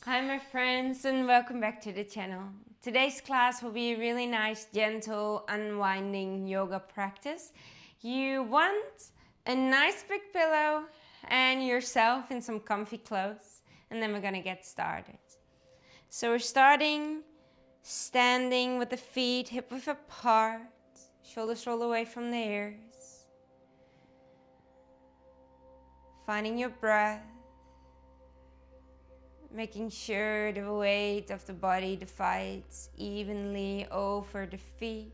Hi my friends and welcome back to the channel. Today's class will be a really nice, gentle, unwinding yoga practice. You want a nice big pillow and yourself in some comfy clothes, and then we're gonna get started. So we're starting standing with the feet hip width apart, shoulders roll away from the ears. Finding your breath. Making sure the weight of the body divides evenly over the feet.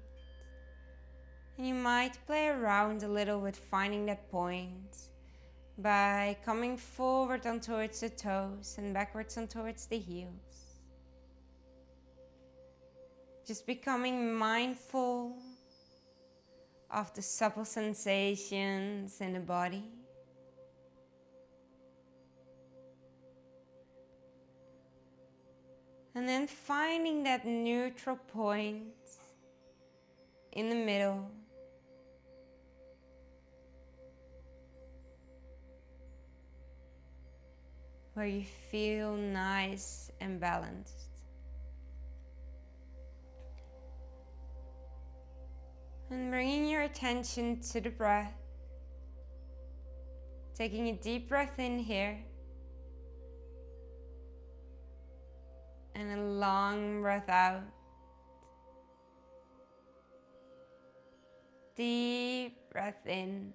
And you might play around a little with finding that point by coming forward on towards the toes and backwards on towards the heels. Just becoming mindful of the supple sensations in the body. And then finding that neutral point in the middle, where you feel nice and balanced. And bringing your attention to the breath, taking a deep breath in here, and a long breath out. Deep breath in,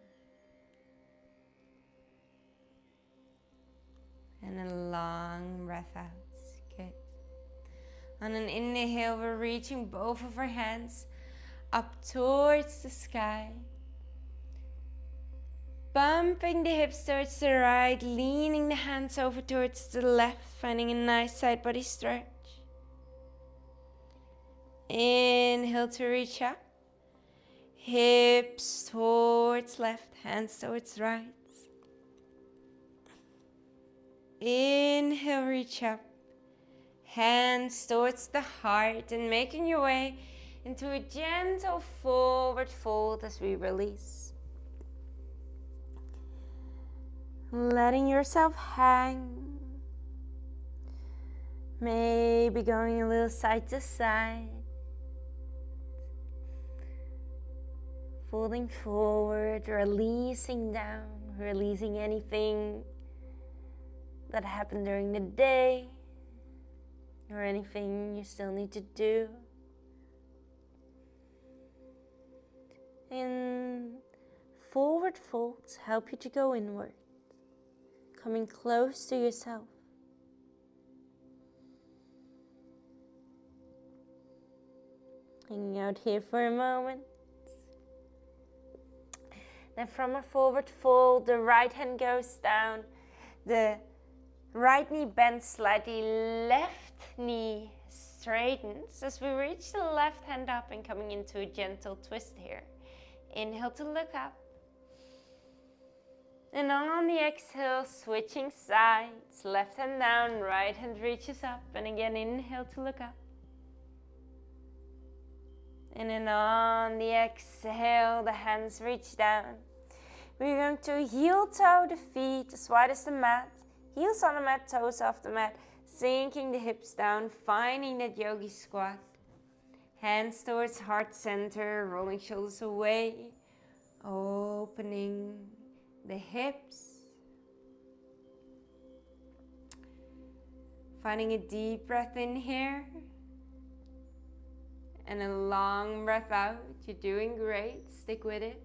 and a long breath out. Good. On an inhale, we're reaching both of our hands up towards the sky. Bumping the hips towards the right, leaning the hands over towards the left, finding a nice side body stretch. Inhale to reach up. Hips towards left, hands towards right. Inhale, reach up. Hands towards the heart and making your way into a gentle forward fold as we release. Letting yourself hang. Maybe going a little side to side. Folding forward, releasing down, releasing anything that happened during the day or anything you still need to do. And forward folds help you to go inward, coming close to yourself. Hanging out here for a moment. Then from a forward fold, the right hand goes down, the right knee bends slightly, left knee straightens as we reach the left hand up and coming into a gentle twist here. Inhale to look up. And on the exhale, switching sides, left hand down, right hand reaches up, and again inhale to look up. And then on the exhale, the hands reach down. We're going to heel toe the feet as wide as the mat. Heels on the mat, toes off the mat. Sinking the hips down, finding that yogi squat. Hands towards heart center, rolling shoulders away. Opening the hips. Finding a deep breath in here. And a long breath out. You're doing great. Stick with it.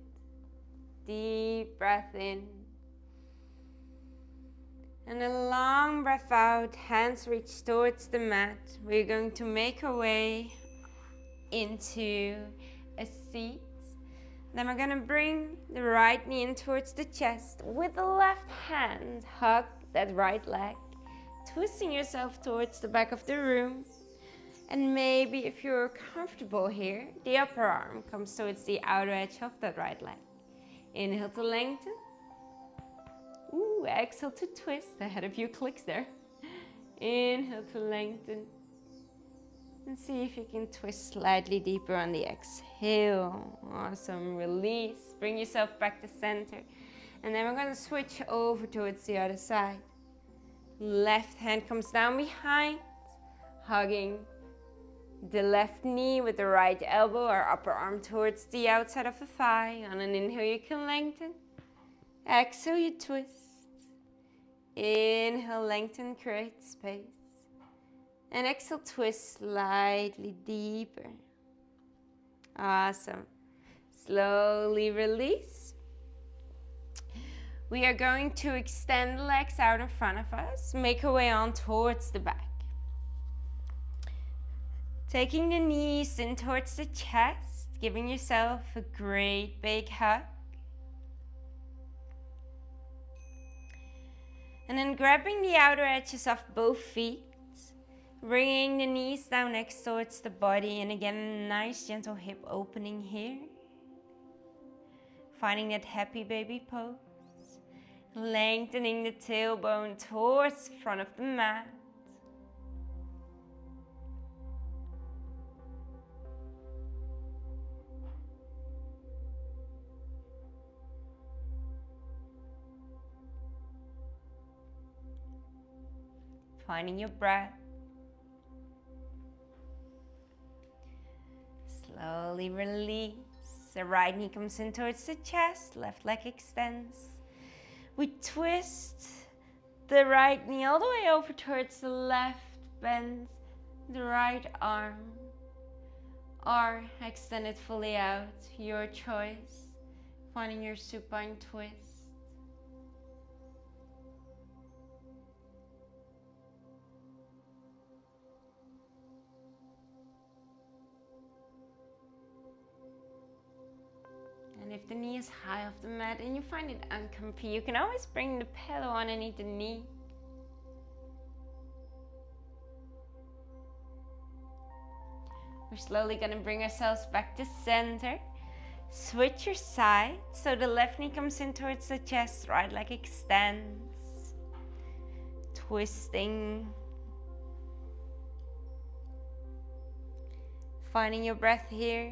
Deep breath in. And a long breath out. Hands reach towards the mat. We're going to make our way into a seat. Then we're going to bring the right knee in towards the chest. With the left hand, hug that right leg. Twisting yourself towards the back of the room. And maybe if you're comfortable here, the upper arm comes towards the outer edge of that right leg. Inhale to lengthen. Ooh, exhale to twist. I had a few clicks there. Inhale to lengthen. And see if you can twist slightly deeper on the exhale. Awesome, release. Bring yourself back to center. And then we're going to switch over towards the other side. Left hand comes down behind, hugging the left knee with the right elbow or upper arm towards the outside of the thigh. On an inhale, you can lengthen. Exhale, you twist. Inhale, lengthen, create space. And exhale, twist slightly deeper. Awesome. Slowly release. We are going to extend the legs out in front of us. Make our way on towards the back. Taking the knees in towards the chest, giving yourself a great big hug. And then grabbing the outer edges of both feet, bringing the knees down next towards the body, and again, a nice gentle hip opening here. Finding that happy baby pose. Lengthening the tailbone towards the front of the mat. Finding your breath. Slowly release. The right knee comes in towards the chest, left leg extends. We twist the right knee all the way over towards the left, bend the right arm, or extend it fully out, your choice. Finding your supine twist. And if the knee is high off the mat and you find it uncomfy, you can always bring the pillow underneath the knee. We're slowly going to bring ourselves back to center. Switch your side, so the left knee comes in towards the chest, right leg extends. Twisting. Finding your breath here.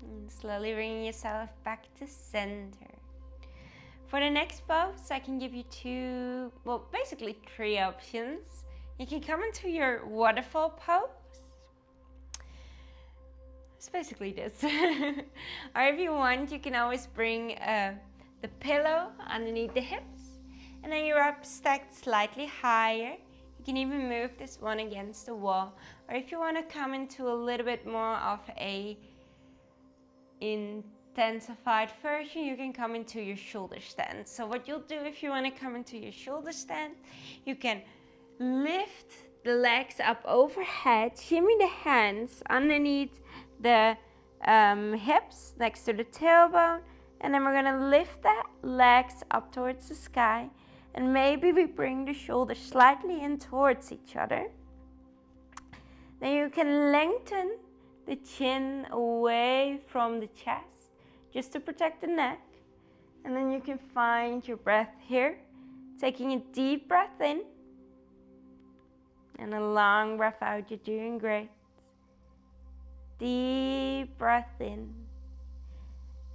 And slowly bringing yourself back to center. For the next pose, I can give you basically three options. You can come into your waterfall pose. It's basically this. Or if you want, you can always bring the pillow underneath the hips. And then you're up stacked slightly higher. You can even move this one against the wall. Or if you want to come into a little bit more of a intensified version, you can come into your shoulder stand. So what you'll do if you want to come into your shoulder stand, you can lift the legs up overhead, shimmy the hands underneath the hips next to the tailbone, and then we're going to lift the legs up towards the sky, and maybe we bring the shoulders slightly in towards each other. Then you can lengthen the chin away from the chest just to protect the neck, and then you can find your breath here, taking a deep breath in and a long breath out. You're doing great. Deep breath in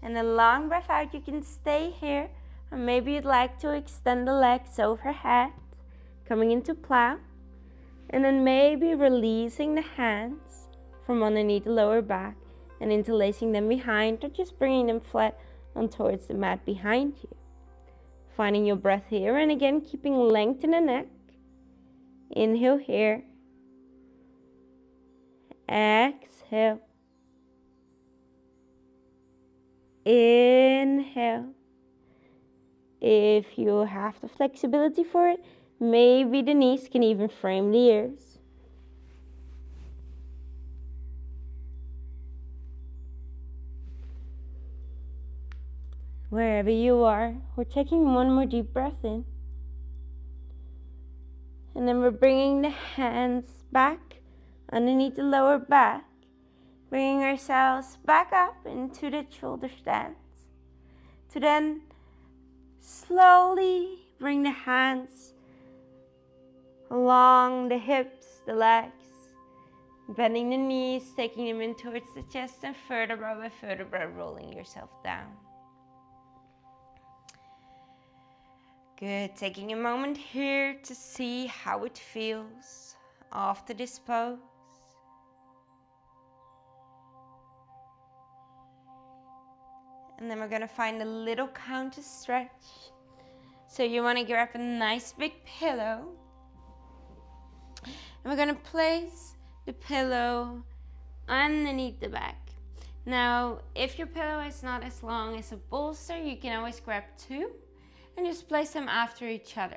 and a long breath out. You can stay here, or maybe you'd like to extend the legs overhead, coming into plow, and then maybe releasing the hands from underneath the lower back and interlacing them behind, or just bringing them flat on towards the mat behind you. Finding your breath here, and again keeping length in the neck. Inhale here. Exhale. Inhale. If you have the flexibility for it, maybe the knees can even frame the ears. Wherever you are, we're taking one more deep breath in. And then we're bringing the hands back underneath the lower back. Bringing ourselves back up into the shoulder stance. To then slowly bring the hands along the hips, the legs, bending the knees, taking them in towards the chest, and vertebra by vertebra rolling yourself down. Good. Taking a moment here to see how it feels after this pose. And then we're going to find a little counter stretch. So you want to grab a nice big pillow. And we're going to place the pillow underneath the back. Now, if your pillow is not as long as a bolster, you can always grab two and just place them after each other.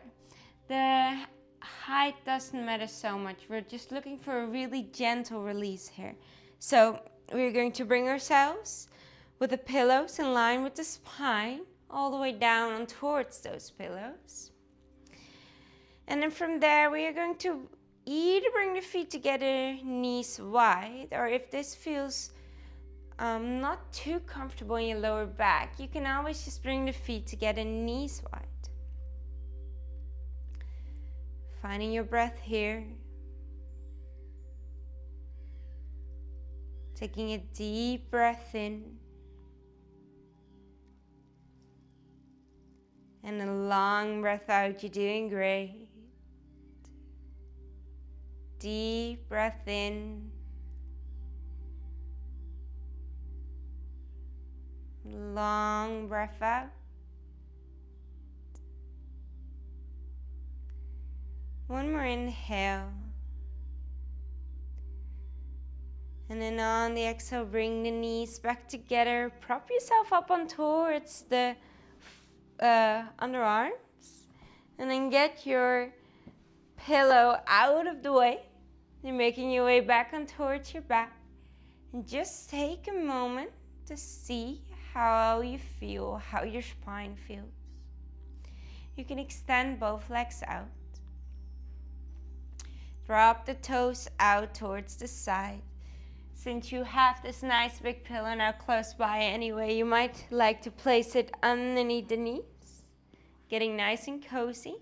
The height doesn't matter so much. We're just looking for a really gentle release here. So we're going to bring ourselves with the pillows in line with the spine, all the way down and towards those pillows. And then from there, we are going to either bring the feet together, knees wide, or if this feels not too comfortable in your lower back, you can always just bring the feet together, knees wide. Finding your breath here. Taking a deep breath in. And a long breath out. You're doing great. Deep breath in. Long breath out. One more inhale. And then on the exhale, bring the knees back together. Prop yourself up on towards the underarms. And then get your pillow out of the way. You're making your way back on towards your back. And just take a moment to see how you feel, how your spine feels. You can extend both legs out. Drop the toes out towards the side. Since you have this nice big pillow now close by anyway, you might like to place it underneath the knees, getting nice and cozy.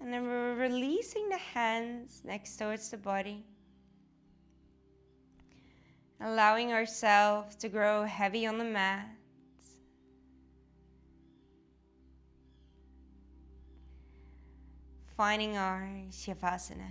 And then we're releasing the hands next towards the body, allowing ourselves to grow heavy on the mat. Finding our Shavasana.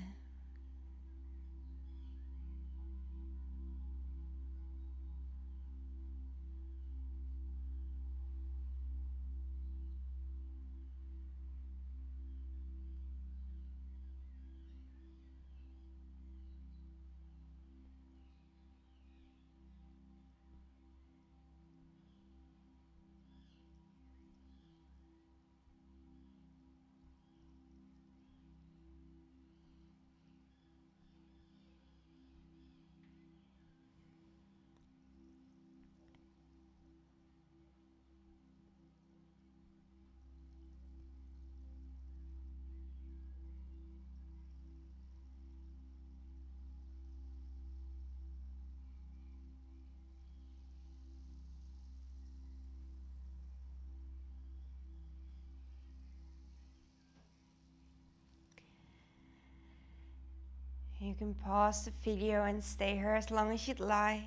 You can pause the video and stay here as long as you'd like.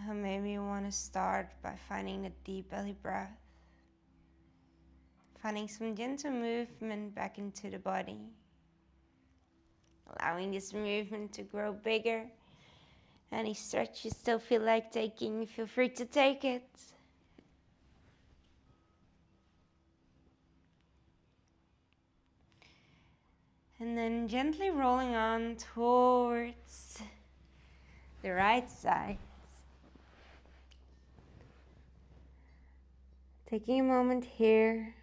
Or maybe you want to start by finding a deep belly breath. Finding some gentle movement back into the body. Allowing this movement to grow bigger. Any stretch you still feel like taking, feel free to take it. And then gently rolling on towards the right side. Taking a moment here.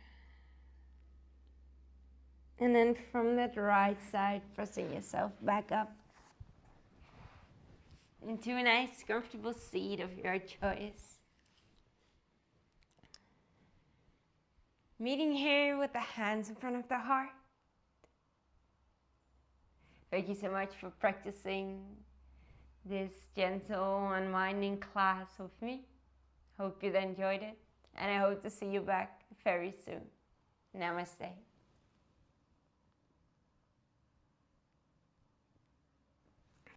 And then from that right side, pressing yourself back up into a nice comfortable seat of your choice. Meeting here with the hands in front of the heart. Thank you so much for practicing this gentle unwinding class with me. Hope you enjoyed it, and I hope to see you back very soon. Namaste.